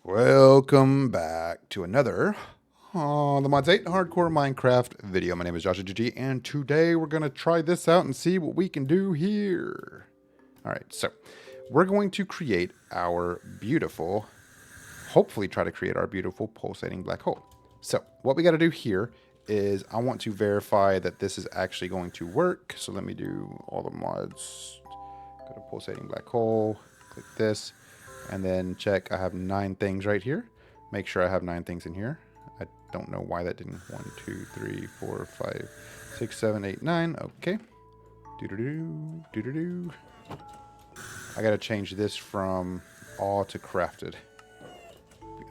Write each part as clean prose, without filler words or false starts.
Welcome back to another the Mods 8 Hardcore Minecraft video. My name is JawshyGG, and today we're going to try this out and see what we can do here. Alright, so we're going to create our beautiful, hopefully try to create our beautiful pulsating black hole. So what we got to do here is I want to verify that this is actually going to work. So let me do all the mods. Go to pulsating black hole, click this. And then check, I have 9 things right here. Make sure I have 9 things in here. I don't know why that didn't. 1, 2, 3, 4, 5, 6, 7, 8, 9. Okay. Doo-doo-doo, doo-doo-doo. I gotta change this from all to crafted.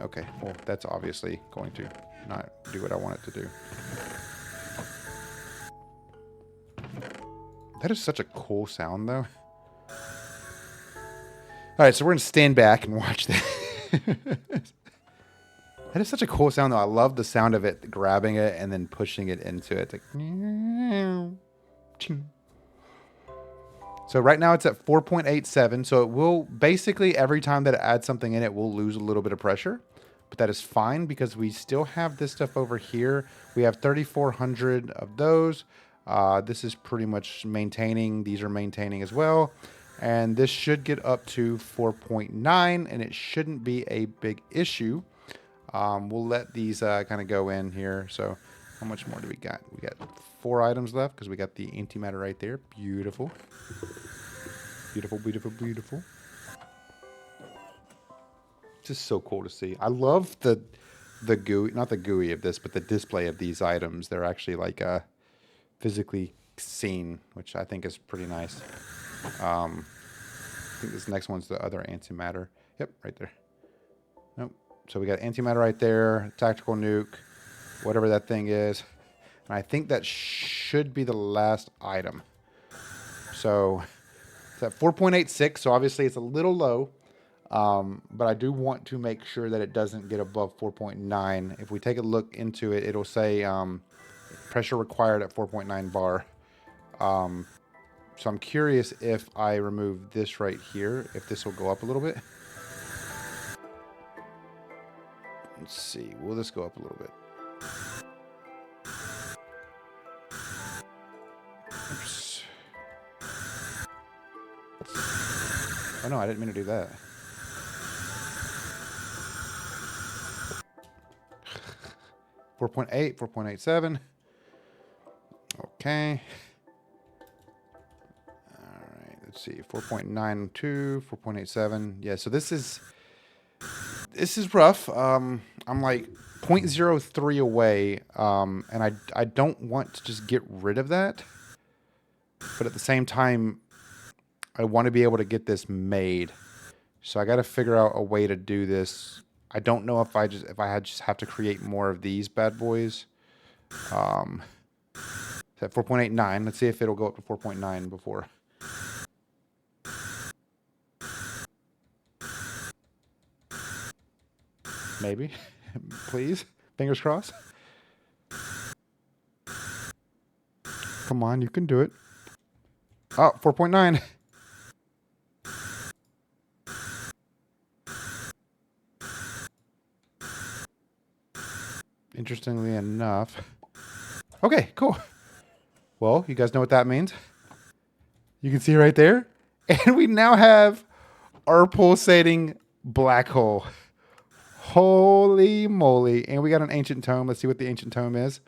Okay, well, that's obviously going to not do what I want it to do. That is such a cool sound, though. All right, so we're going to stand back and watch that. That is such a cool sound, though. I love the sound of it, grabbing it and then pushing it into it. Like, so right now it's at 4.87. So it will basically, every time that it adds something in, it will lose a little bit of pressure. But that is fine because we still have this stuff over here. We have 3,400 of those. This is pretty much maintaining. These are maintaining as well. And this should get up to 4.9, and it shouldn't be a big issue. We'll let these kind of go in here. So how much more do we got? We got 4 items left because we got the antimatter right there. Beautiful. Beautiful, beautiful, beautiful. Just so cool to see. I love the GUI, not the GUI of this, but the display of these items. They're actually like physically seen, which I think is pretty nice. I think this next one's the other antimatter. Yep, right there. Nope. So we got antimatter right there, tactical nuke, whatever that thing is. And I think that should be the last item. So it's at 4.86, so obviously it's a little low. But I do want to make sure that it doesn't get above 4.9. If we take a look into it, it'll say pressure required at 4.9 bar. So I'm curious if I remove this right here, if this will go up a little bit. Let's see. Will this go up a little bit? Oops. Oh no, I didn't mean to do that. .8, 4.87. Okay. Let's see, 4.92, 4.87. Yeah, so this is rough. I'm like 0.03 away, and I don't want to just get rid of that. But at the same time, I want to be able to get this made. So I got to figure out a way to do this. I don't know if I just have to create more of these bad boys. It's at 4.89. Let's see if it'll go up to 4.9 before. Maybe. Please. Fingers crossed. Come on, you can do it. Oh, 4.9. Interestingly enough. Okay, cool. Well, you guys know what that means. You can see right there. And we now have our pulsating black hole. Holy moly. And we got an ancient tome. Let's see what the ancient tome is.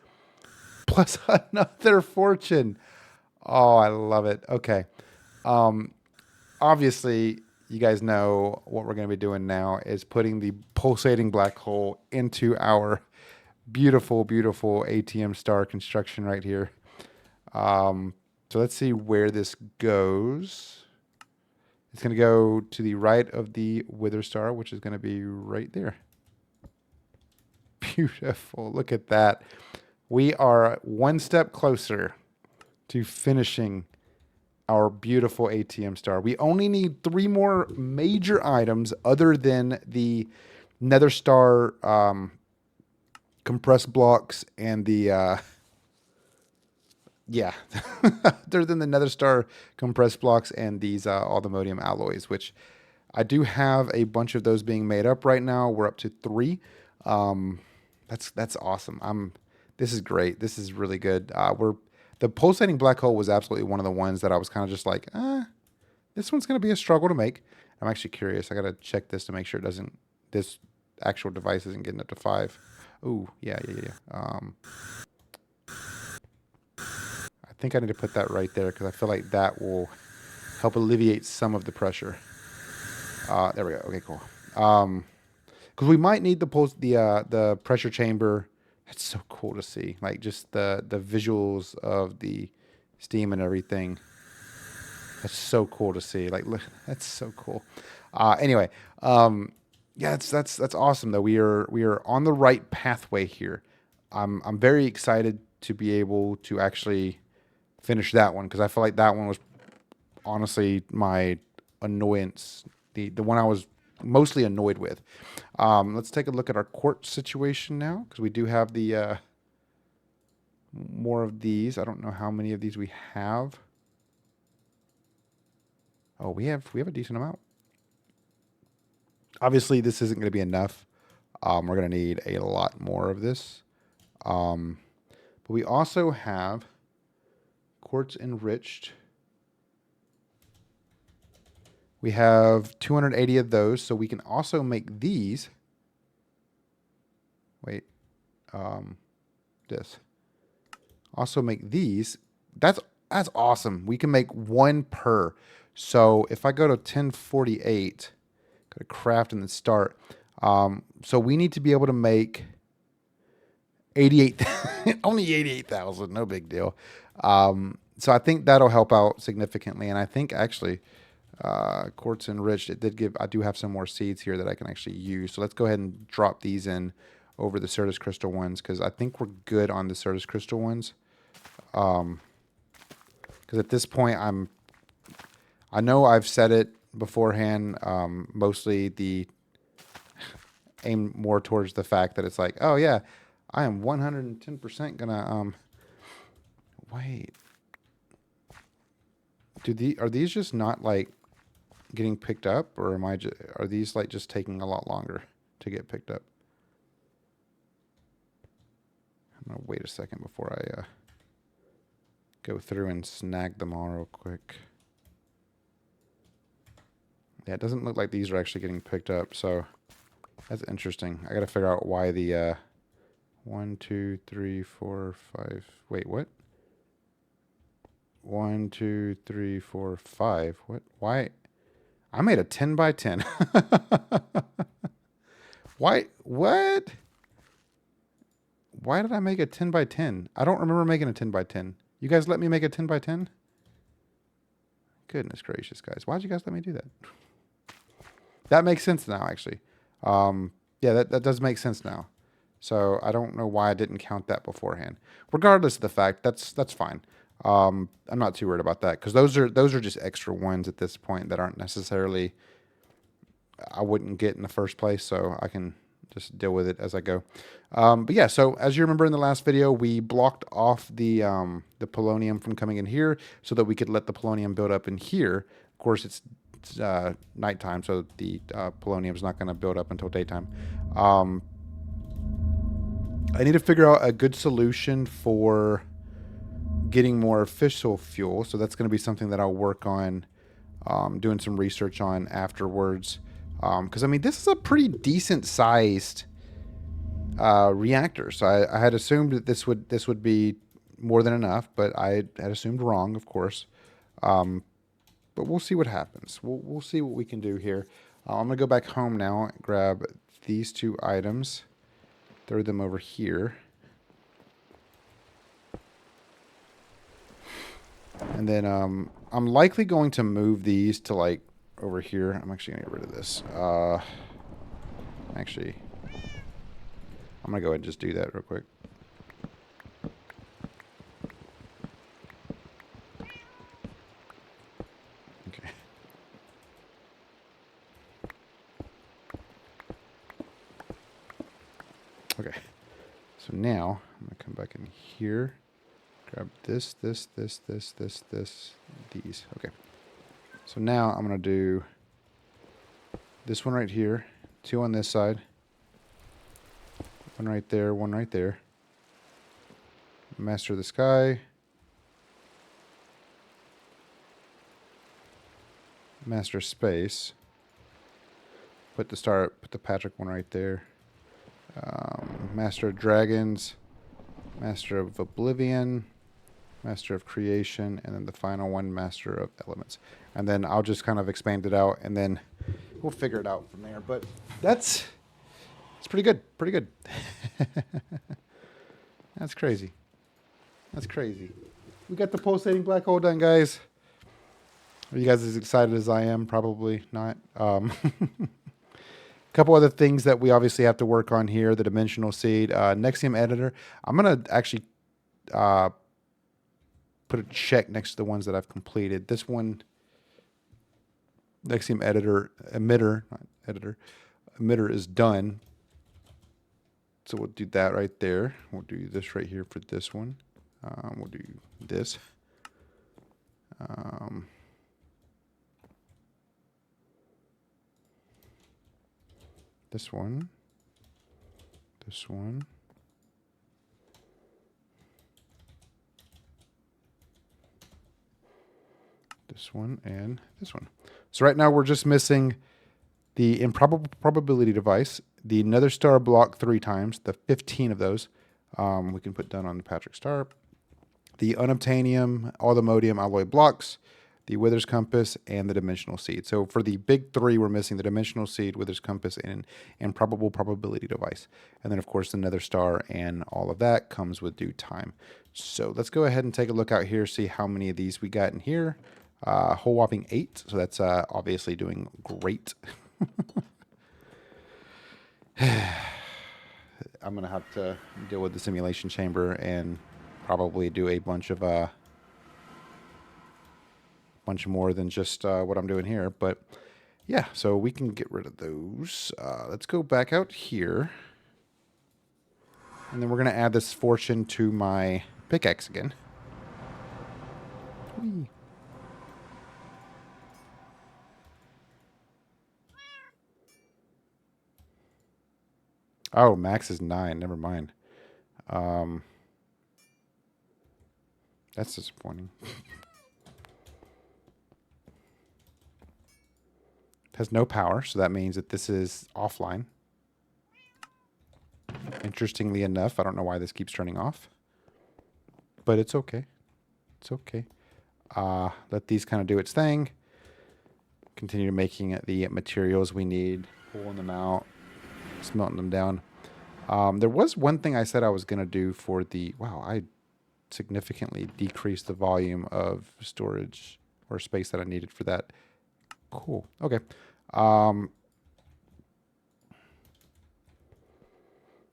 Plus another fortune. Oh, I love it. Okay. Obviously, you guys know what we're going to be doing now is putting the pulsating black hole into our beautiful, beautiful ATM star construction right here. So let's see where this goes. It's going to go to the right of the wither star, which is going to be right there. Beautiful. Look at that. We are one step closer to finishing our beautiful ATM star. We only need 3 more major items other than the nether star compressed blocks and the yeah, other than the nether star compressed blocks and these aluminium alloys, which I do have a bunch of those being made up right now. We're up to 3. That's awesome. This is great. This is really good. The pulsating black hole was absolutely one of the ones that I was kind of just like, this one's going to be a struggle to make. I'm actually curious. I got to check this to make sure this actual device isn't getting up to 5. Oh, yeah. I think I need to put that right there because I feel like that will help alleviate some of the pressure. There we go. Okay, cool. Because we might need the pressure chamber. That's so cool to see. Like just the visuals of the steam and everything. That's so cool to see. Like, look, that's so cool. Anyway, yeah, that's awesome though. We are on the right pathway here. I'm very excited to be able to actually finish that one because I feel like that one was honestly my annoyance, the one I was mostly annoyed with. Let's take a look at our quartz situation now because we do have the more of these. I don't know how many of these we have. Oh, we have a decent amount. Obviously, this isn't going to be enough. We're going to need a lot more of this. But we also have quartz enriched. We have 280 of those, so we can also make these. Wait, this. Also make these. That's awesome. We can make 1 per. So if I go to 1048, go to craft and then start. So we need to be able to make 88, only 88,000, no big deal. So I think that'll help out significantly. And I think actually, quartz enriched, I do have some more seeds here that I can actually use. So let's go ahead and drop these in over the Certus crystal ones because I think we're good on the Certus crystal ones. Because at this point, I know I've said it beforehand, mostly aim more towards the fact that it's like, oh yeah, I am 110% gonna, wait. Are these just not like getting picked up or are these like just taking a lot longer to get picked up? I'm gonna wait a second before I, go through and snag them all real quick. Yeah, it doesn't look like these are actually getting picked up, so that's interesting. I gotta figure out why the 1, 2, 3, 4, 5. Wait, what? 1, 2, 3, 4, 5. What? Why? I made a 10 by 10. Why? What? Why did I make a 10 by 10? I don't remember making a 10 by 10. You guys let me make a 10 by 10? Goodness gracious, guys. Why'd you guys let me do that? That makes sense now, actually. Yeah, that does make sense now. So I don't know why I didn't count that beforehand. Regardless of the fact, that's fine. I'm not too worried about that because those are just extra ones at this point that aren't necessarily I wouldn't get in the first place, so I can just deal with it as I go. But yeah, so as you remember in the last video, we blocked off the polonium from coming in here so that we could let the polonium build up in here. Of course, it's nighttime, so the polonium is not going to build up until daytime. I need to figure out a good solution for getting more fissile fuel, so that's going to be something that I'll work on doing some research on afterwards. Because I mean, this is a pretty decent sized reactor, so I had assumed that this would be more than enough, but I had assumed wrong, of course. But we'll see what happens. We'll see what we can do here. I'm gonna go back home now, grab these 2 items, throw them over here, and then I'm likely going to move these to like over here. I'm actually gonna get rid of this. Actually, I'm gonna go ahead and just do that real quick. Okay. Okay. So now I'm gonna come back in here, grab this, these. Okay. So now I'm gonna do This one right here. 2 on this side. 1 right there, 1 right there. Master of the Sky. Master of Space. Put the Patrick one right there. Master of Dragons. Master of Oblivion. Master of Creation. And then the final one, Master of Elements. And then I'll just kind of expand it out, and then we'll figure it out from there. But it's pretty good. Pretty good. That's crazy. That's crazy. We got the pulsating black hole done, guys. Are you guys as excited as I am? Probably not. A couple other things that we obviously have to work on here. The dimensional seed. Nexium editor. I'm going to actually put a check next to the ones that I've completed. This one, Nexium emitter is done. So we'll do that right there. We'll do this right here for this one. We'll do this. This one. This one. This one and this one. So right now we're just missing the improbable probability device, the nether star block 3 times, the 15 of those. We can put done on the Patrick Star. The unobtainium, all the modium alloy blocks, the Wither's Compass, and the Dimensional Seed. So for the big 3, we're missing the Dimensional Seed, Wither's Compass, and improbable probability device. And then, of course, the Nether Star and all of that comes with due time. So let's go ahead and take a look out here, see how many of these we got in here. Whole whopping 8, so that's obviously doing great. I'm going to have to deal with the simulation chamber and probably do a bunch more than just what I'm doing here. But yeah, so we can get rid of those. Let's go back out here. And then we're going to add this fortune to my pickaxe again. Whee. Oh, max is 9. Never mind. That's disappointing. It has no power, so that means that this is offline. Interestingly enough, I don't know why this keeps turning off. But it's okay. It's okay. Let these kind of do its thing. Continue making the materials we need. Pulling them out. Smelting them down. There was one thing I said I was going to do for the... Wow, I significantly decreased the volume of storage or space that I needed for that. Cool. Okay.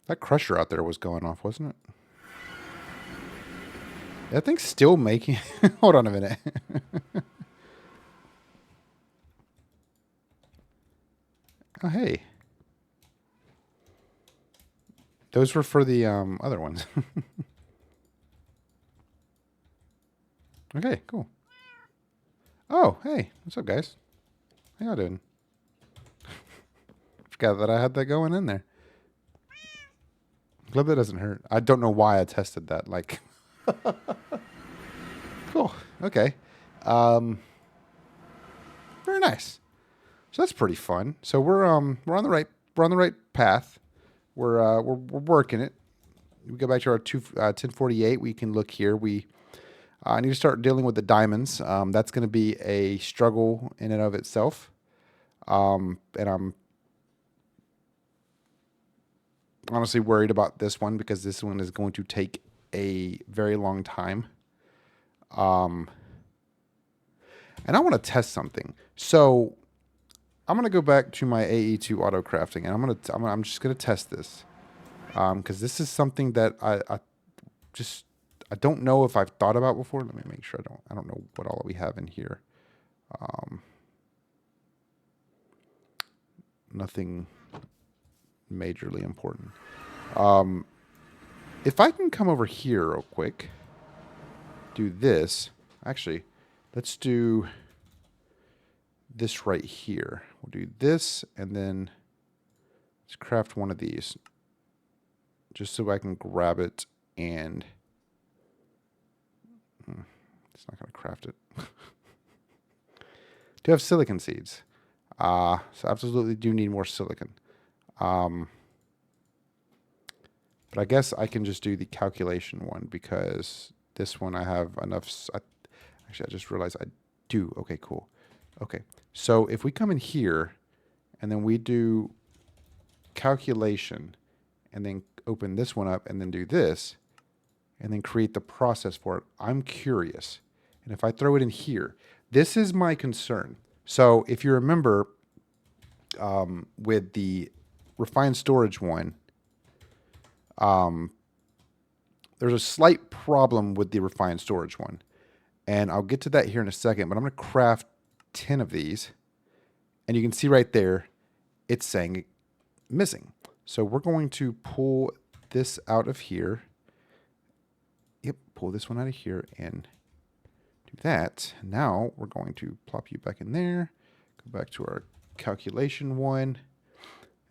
That crusher out there was going off, wasn't it? That thing's still making... Hold on a minute. Oh, hey. Those were for the other ones. Okay, cool. Oh, hey. What's up, guys? How y'all doing? Forgot that I had that going in there. Glad that doesn't hurt. I don't know why I tested that. Like, cool. Okay. Very nice. So that's pretty fun. So we're on the right path. We're working it. We go back to our 1048. We can look here. I need to start dealing with the diamonds. That's going to be a struggle in and of itself. And I'm honestly worried about this one because this one is going to take a very long time. And I want to test something. So I'm going to go back to my AE2 auto crafting, and I'm just going to test this. Because this is something that I don't know if I've thought about before. Let me make sure I don't know what all we have in here. Nothing majorly important. If I can come over here real quick, do this. Actually, let's do this right here. we'll do this, and then let's craft one of these just so I can grab it and it's not going to craft it. Do have silicon seeds. So absolutely do need more silicon. But I guess I can just do the calculation one because this one I have enough. Actually, I just realized I do. Okay, cool. Okay, so if we come in here and then we do calculation and then open this one up and then do this and then create the process for it, I'm curious. And if I throw it in here, this is my concern. So if you remember with the refined storage one, there's a slight problem with the refined storage one. And I'll get to that here in a second, but I'm going to craft 10 of these. And you can see right there, it's saying missing. So we're going to pull this out of here. Yep, pull this one out of here and do that. Now we're going to plop you back in there. Go back to our calculation one.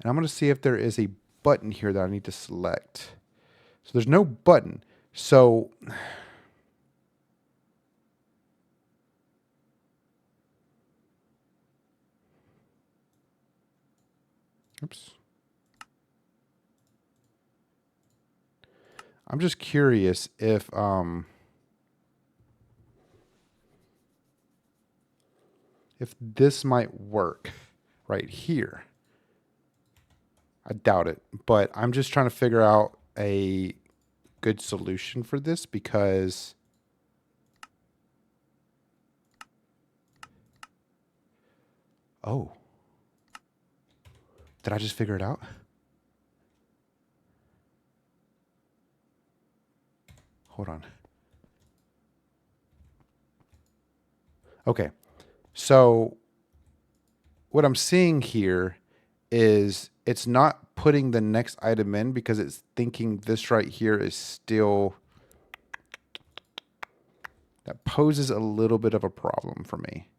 And I'm going to see if there is a button here that I need to select. So there's no button. So oops. I'm just curious if this might work right here. I doubt it, but I'm just trying to figure out a good solution for this because oh, did I just figure it out? Hold on. Okay. So what I'm seeing here is it's not putting the next item in because it's thinking this right here is still, that poses a little bit of a problem for me.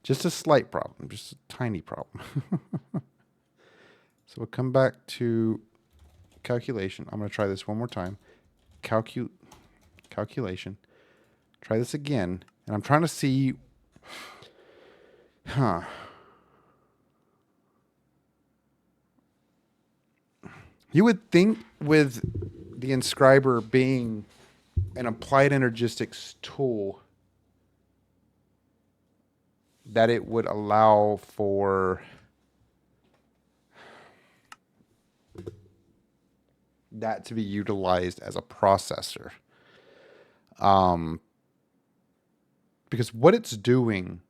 Just a slight problem, just a tiny problem. So we'll come back to calculation. I'm going to try this one more time. Calculation. Try this again. And I'm trying to see. You would think with the inscriber being an applied energistics tool that it would allow for that to be utilized as a processor. Because what it's doing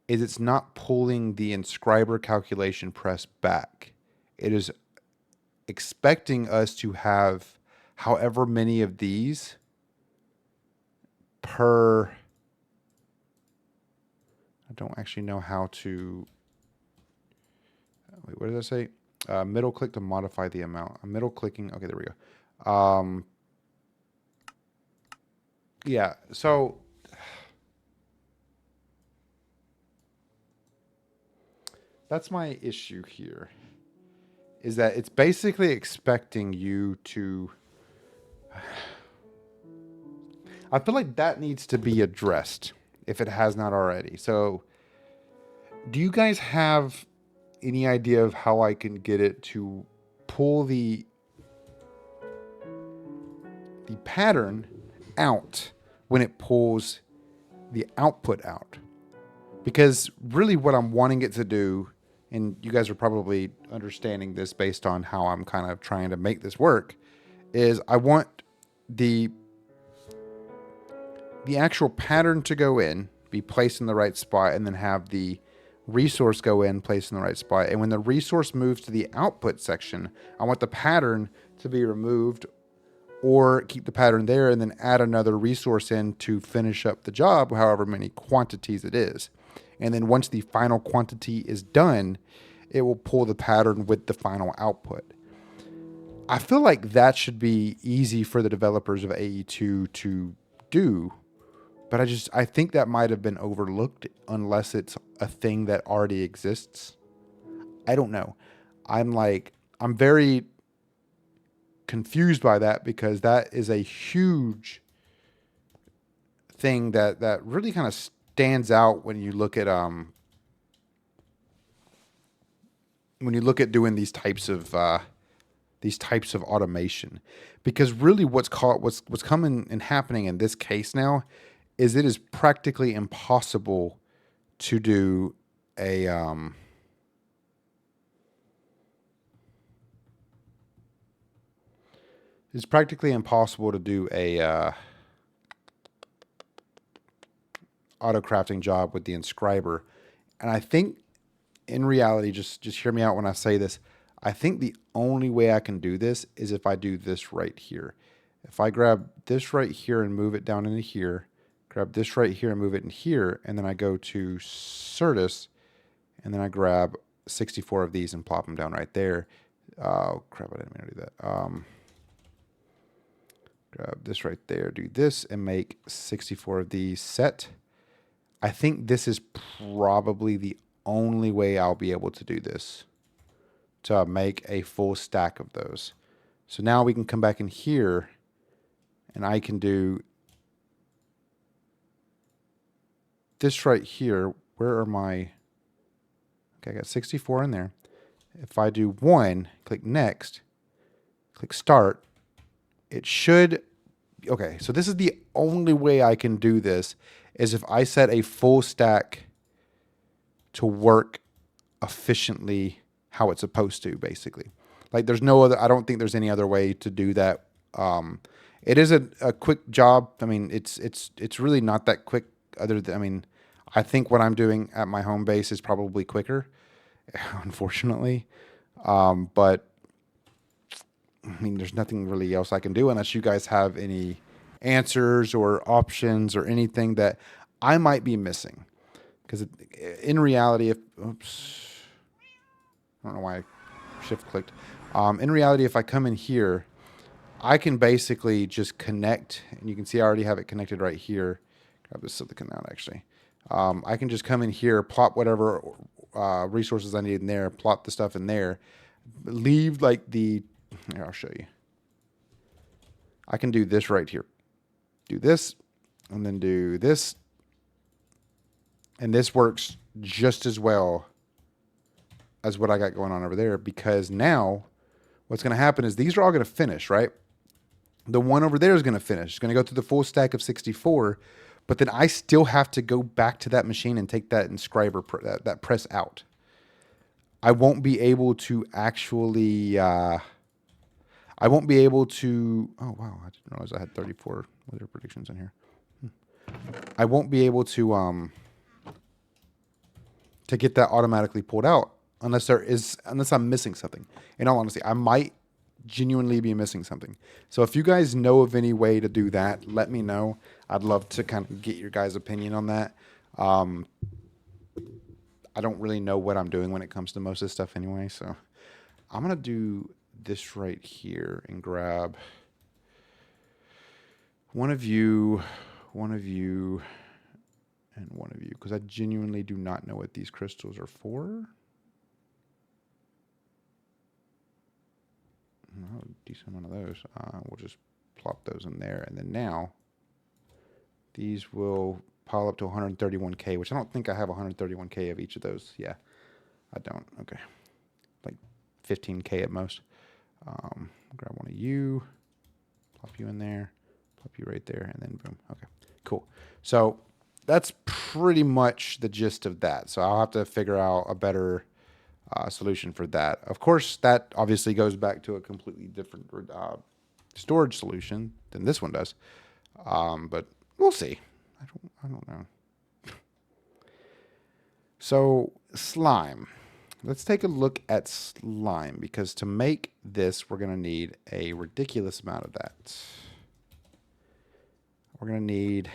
is it's not pulling the inscriber calculation press back. It is expecting us to have however many of these per... I don't actually know how to... Wait, what did I say? Middle click to modify the amount. I'm middle clicking. Okay, there we go. Yeah, so that's my issue here, is that it's basically expecting you to... I feel like that needs to be addressed if it has not already. So do you guys have any idea of how I can get it to pull the pattern out when it pulls the output out? Because really what I'm wanting it to do, and you guys are probably understanding this based on how I'm kind of trying to make this work, is I want the actual pattern to go in, be placed in the right spot, and then have the resource go in, placed in the right spot. And when the resource moves to the output section, I want the pattern to be removed or keep the pattern there and then add another resource in to finish up the job, however many quantities it is. And then once the final quantity is done, it will pull the pattern with the final output. I feel like that should be easy for the developers of AE2 to do, but I think that might have been overlooked unless it's a thing that already exists. I don't know. I'm very confused by that because that is a huge thing that really kind of stands out when you look at doing these types of automation, because really what's coming and happening in this case now is it is practically impossible to do a it's practically impossible to do a auto crafting job with the inscriber. And I think in reality, just hear me out when I say this, I think the only way I can do this is if I do this right here. If I grab this right here and move it down into here, grab this right here and move it in here, and then I go to Certus, and then I grab 64 of these and plop them down right there. Oh, crap, I didn't mean to do that. Grab this right there, do this, and make 64 of these set. I think this is probably the only way I'll be able to do this, to make a full stack of those. So now we can come back in here and I can do this right here. Where are my, okay, I got 64 in there. If I do one, click next, click start, it should, okay, so this is the only way I can do this is if I set a full stack to work efficiently how it's supposed to, basically. Like there's no other, I don't think there's any other way to do that. It is a quick job. I mean, it's really not that quick other than, I mean, I think what I'm doing at my home base is probably quicker, unfortunately. But I mean, there's nothing really else I can do unless you guys have any answers or options or anything that I might be missing. Because in reality, if, oops, I don't know why I shift clicked. In reality, if I come in here, I can basically just connect, and you can see I already have it connected right here. Grab this silicon out, actually. I can just come in here, plop whatever resources I need in there, plop the stuff in there, leave like the, here, I'll show you. I can do this right here. Do this, and then do this. And this works just as well as what I got going on over there, because now what's going to happen is these are all going to finish, right? The one over there is going to finish. It's going to go through the full stack of 64, but then I still have to go back to that machine and take that inscriber, that press out. I won't be able to actually, I won't be able to, oh wow, I didn't realize I had 34 weather predictions in here. I won't be able to get that automatically pulled out unless I'm missing something. In all honesty, I might genuinely be missing something. So if you guys know of any way to do that, let me know. I'd love to kind of get your guys' opinion on that. I don't really know what I'm doing when it comes to most of this stuff anyway, so I'm going to do this right here and grab one of you, and one of you, because I genuinely do not know what these crystals are for. Oh, decent amount of those. We'll just plop those in there, and then now these will pile up to 131K, which I don't think I have 131K of each of those. Yeah, I don't. Okay, like 15K at most. Grab one of you, plop you in there, plop you right there, and then boom. Okay, cool. So that's pretty much the gist of that. So I'll have to figure out a better solution for that. Of course, that obviously goes back to a completely different storage solution than this one does. But we'll see. I don't know. So slime. Let's take a look at slime, because to make this, we're going to need a ridiculous amount of that. We're going to need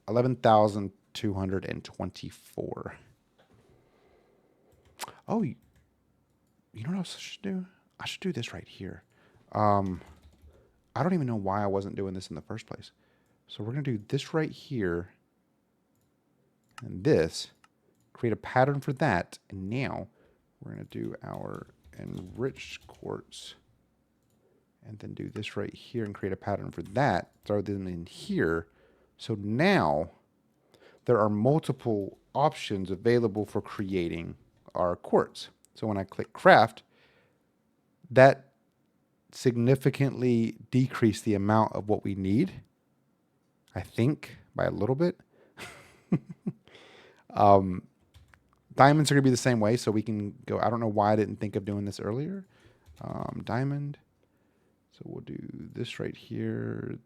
11,224. Oh, you know what else I should do? I should do this right here. I don't even know why I wasn't doing this in the first place. So we're going to do this right here and this, create a pattern for that. And now we're going to do our enriched quartz and then do this right here and create a pattern for that. Throw them in here. So now there are multiple options available for creating our quartz. So when I click craft, that significantly decreased the amount of what we need, I think, by a little bit. Diamonds are going to be the same way, so we can go. I don't know why I didn't think of doing this earlier. Diamond. So we'll do this right here,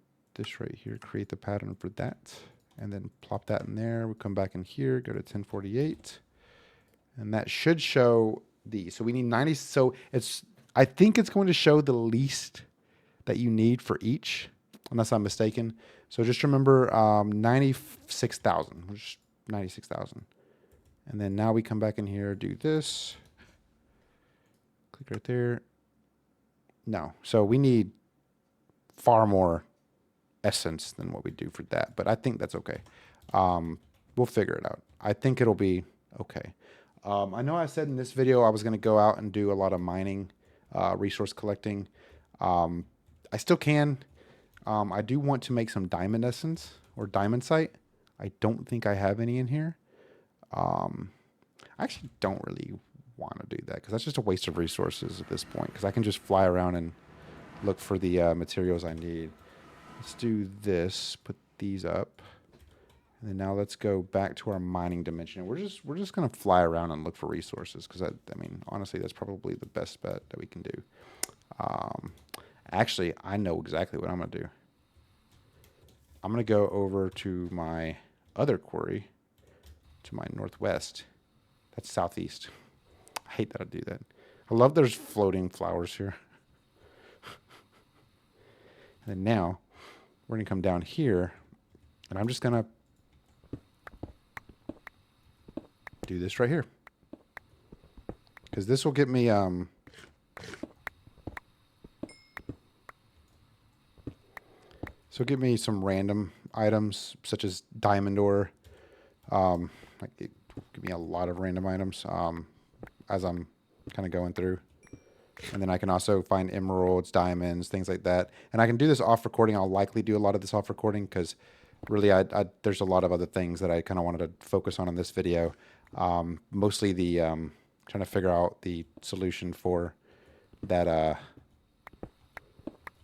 create the pattern for that, and then plop that in there. We'll come back in here, go to 1048, and that should show these. So we need 90. So I think it's going to show the least that you need for each, unless I'm mistaken. So just remember 96,000, which 96,000. And then now we come back in here, do this. Click right there. No. So we need far more essence than what we do for that. But I think that's okay. We'll figure it out. I think it'll be okay. I know I said in this video I was going to go out and do a lot of mining, resource collecting. I still can. I do want to make some diamond essence or diamond site. I don't think I have any in here. I actually don't really want to do that because that's just a waste of resources at this point, because I can just fly around and look for the materials I need. Let's do this, put these up, and then now let's go back to our mining dimension. We're just gonna fly around and look for resources, because I mean, honestly, that's probably the best bet that we can do. Actually, I know exactly what I'm gonna do. I'm gonna go over to my other quarry, to my northwest. That's southeast. I hate that I do that. I love there's floating flowers here. And then now we're gonna come down here, and I'm just gonna do this right here, because this will get me give me some random items such as diamond ore. Like it will give me a lot of random items as I'm kind of going through. And then I can also find emeralds, diamonds, things like that. And I can do this off recording. I'll likely do a lot of this off recording because really there's a lot of other things that I kind of wanted to focus on in this video. Mostly the trying to figure out the solution for that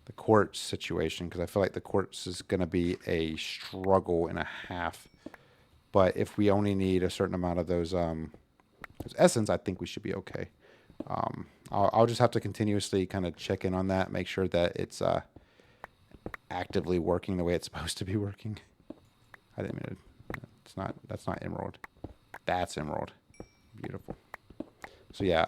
the quartz situation, because I feel like the quartz is going to be a struggle and a half. But if we only need a certain amount of those essence, I think we should be okay. I'll just have to continuously kind of check in on that, make sure that it's actively working the way it's supposed to be working. I didn't mean to. That's not emerald. That's emerald. Beautiful. So yeah.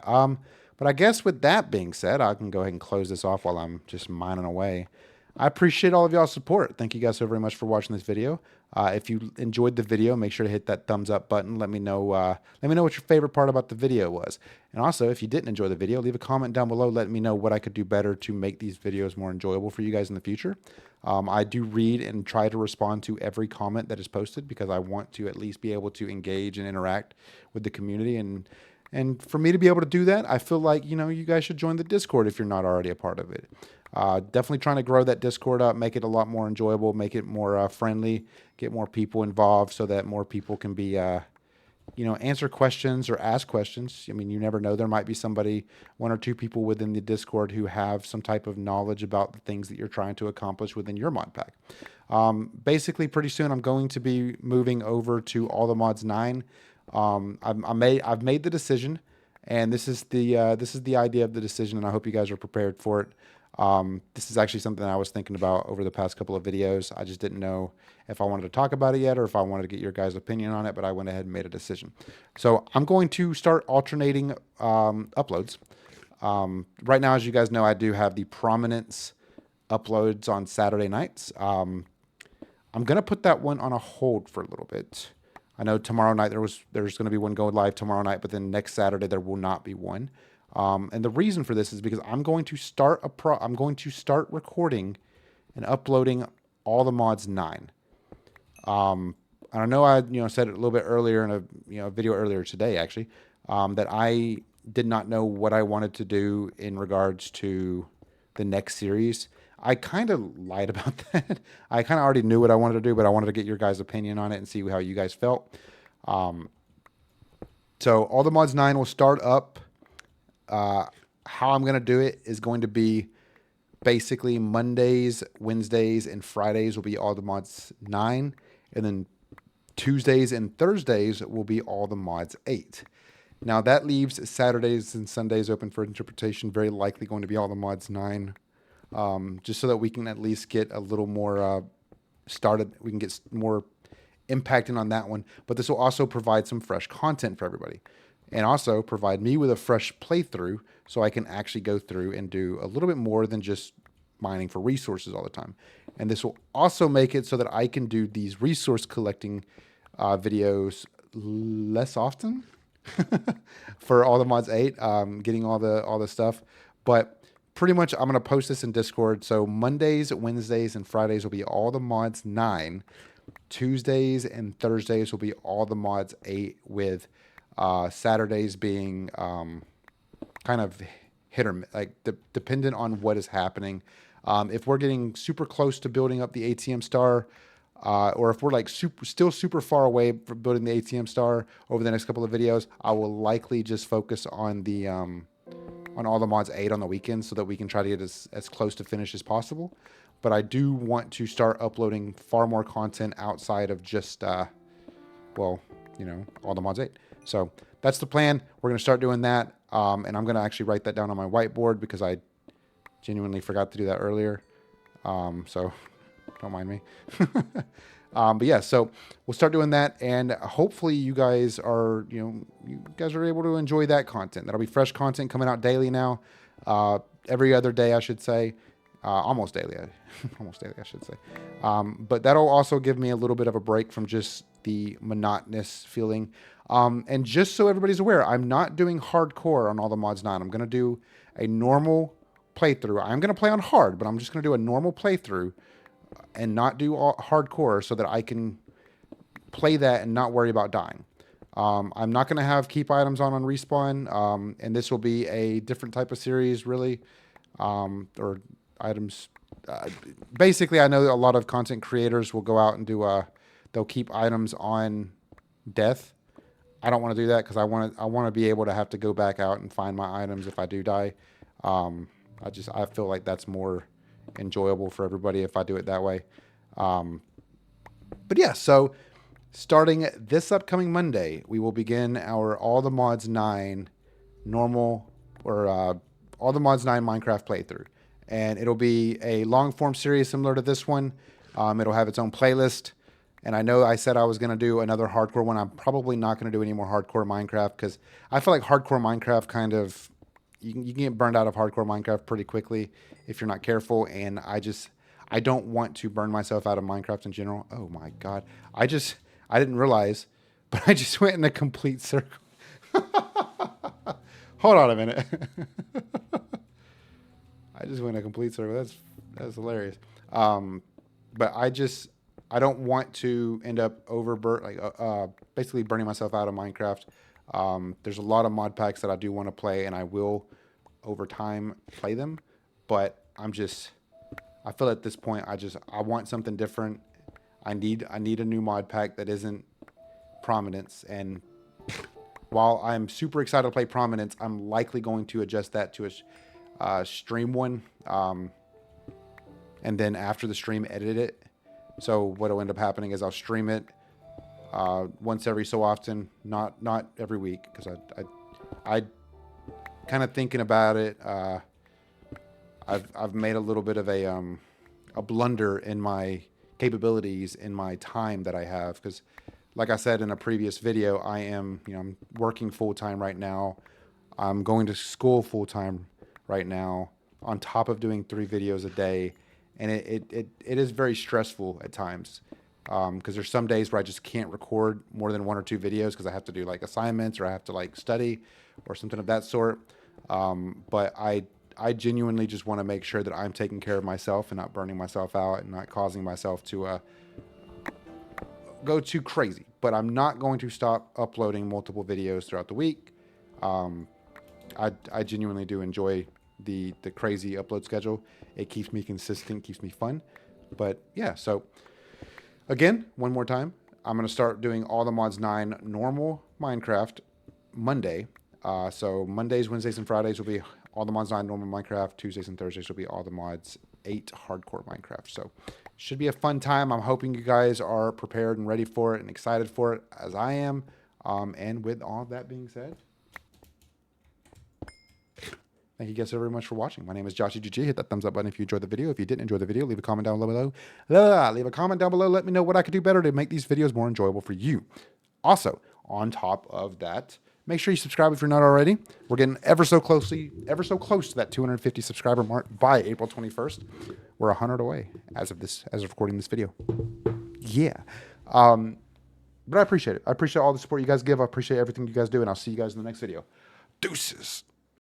But I guess with that being said, I can go ahead and close this off while I'm just mining away. I appreciate all of y'all's support. Thank you guys so very much for watching this video. If you enjoyed the video, make sure to hit that thumbs up button. Let me know what your favorite part about the video was. And also, if you didn't enjoy the video, leave a comment down below. Let me know what I could do better to make these videos more enjoyable for you guys in the future. I do read and try to respond to every comment that is posted, because I want to at least be able to engage and interact with the community. And for me to be able to do that, I feel like, you guys should join the Discord if you're not already a part of it. Definitely trying to grow that Discord up, make it a lot more enjoyable, make it more friendly, get more people involved so that more people can be, answer questions or ask questions. I mean, you never know. There might be somebody, one or two people within the Discord who have some type of knowledge about the things that you're trying to accomplish within your mod pack. Basically, pretty soon I'm going to be moving over to All the Mods 9. I've made the decision, and this is the idea of the decision, and I hope you guys are prepared for it. This is actually something I was thinking about over the past couple of videos. I just didn't know if I wanted to talk about it yet, or if I wanted to get your guys' opinion on it, but I went ahead and made a decision. So I'm going to start alternating uploads. Right now, as you guys know, I do have the Prominence uploads on Saturday nights. I'm going to put that one on a hold for a little bit. I know tomorrow night there's going to be one going live tomorrow night, but then next Saturday there will not be one. And the reason for this is because I'm going to start recording and uploading all the mods 9. And I know I said it a little bit earlier in a video earlier today actually, that I did not know what I wanted to do in regards to the next series. I kind of lied about that. I kind of already knew what I wanted to do, but I wanted to get your guys' opinion on it and see how you guys felt. So all the mods 9 will start up. How I'm going to do it is going to be basically Mondays, Wednesdays, and Fridays will be all the mods 9. And then Tuesdays and Thursdays will be all the mods 8. Now that leaves Saturdays and Sundays open for interpretation, very likely going to be all the mods 9. Just so that we can at least get a little more started. We can get more impacting on that one. But this will also provide some fresh content for everybody. And also provide me with a fresh playthrough so I can actually go through and do a little bit more than just mining for resources all the time. And this will also make it so that I can do these resource collecting videos less often for all the mods 8, getting all the stuff. But pretty much I'm going to post this in Discord. So Mondays, Wednesdays, and Fridays will be all the mods 9. Tuesdays and Thursdays will be all the mods 8, with Saturdays being kind of hit or like dependent on what is happening. If we're getting super close to building up the ATM star, or if we're like still super far away from building the ATM star over the next couple of videos, I will likely just focus on the on all the mods 8 on the weekends so that we can try to get as close to finish as possible. But I do want to start uploading far more content outside of just all the mods 8. So that's the plan. We're going to start doing that. And I'm going to actually write that down on my whiteboard because I genuinely forgot to do that earlier. So don't mind me. But yeah, so we'll start doing that. And hopefully you guys are, you guys are able to enjoy that content. That'll be fresh content coming out daily now. Every other day, I should say. Almost daily. Almost daily, I should say. But that'll also give me a little bit of a break from just the monotonous feeling. And just so everybody's aware, I'm not doing hardcore on all the mods 9. I'm going to do a normal playthrough. I'm going to play on hard, but I'm just going to do a normal playthrough and not do hardcore so that I can play that and not worry about dying. I'm not going to have keep items on respawn, and this will be a different type of series, really, or items. Basically, I know a lot of content creators will go out and do they'll keep items on death. I don't want to do that because I want to be able to have to go back out and find my items if I do die. I feel like that's more enjoyable for everybody if I do it that way. But yeah, so starting this upcoming Monday, we will begin our all the mods 9 normal or all the mods 9 Minecraft playthrough. And it'll be a long form series similar to this one. It'll have its own playlist. And I know I said I was going to do another hardcore one. I'm probably not going to do any more hardcore Minecraft because I feel like hardcore Minecraft kind of, you can get burned out of hardcore Minecraft pretty quickly if you're not careful. And I don't want to burn myself out of Minecraft in general. Oh my God. I didn't realize, but I just went in a complete circle. Hold on a minute. I just went in a complete circle. That's hilarious. But I don't want to end up basically burning myself out of Minecraft. There's a lot of mod packs that I do want to play, and I will over time play them. But I feel at this point I want something different. I need a new mod pack that isn't Prominence. And while I'm super excited to play Prominence, I'm likely going to adjust that to a stream one, and then after the stream edit it. So what'll end up happening is I'll stream it once every so often, not every week, because I kind of thinking about it. I've made a little bit of a blunder in my capabilities in my time that I have, because like I said in a previous video, I'm working full time right now. I'm going to school full time right now on top of doing 3 videos a day. And it is very stressful at times because there's some days where I just can't record more than 1 or 2 videos because I have to do like assignments or I have to like study or something of that sort. But I genuinely just want to make sure that I'm taking care of myself and not burning myself out and not causing myself to go too crazy. But I'm not going to stop uploading multiple videos throughout the week. I genuinely do enjoy the crazy upload schedule. It keeps me consistent, keeps me fun. But yeah, so again, one more time, I'm going to start doing all the mods 9 normal Minecraft Monday. So Mondays, Wednesdays, and Fridays will be all the mods 9 normal Minecraft. Tuesdays and Thursdays will be all the mods 8 hardcore Minecraft. So should be a fun time. I'm hoping you guys are prepared and ready for it and excited for it as I am. And with all that being said, thank you guys so very much for watching. My name is JawshyGG. Hit that thumbs up button if you enjoyed the video. If you didn't enjoy the video, leave a comment down below. Leave a comment down below. Let me know what I could do better to make these videos more enjoyable for you. Also, on top of that, make sure you subscribe if you're not already. We're getting ever so close to that 250 subscriber mark by April 21st. We're 100 away as of recording this video. Yeah. But I appreciate it. I appreciate all the support you guys give. I appreciate everything you guys do, and I'll see you guys in the next video. Deuces.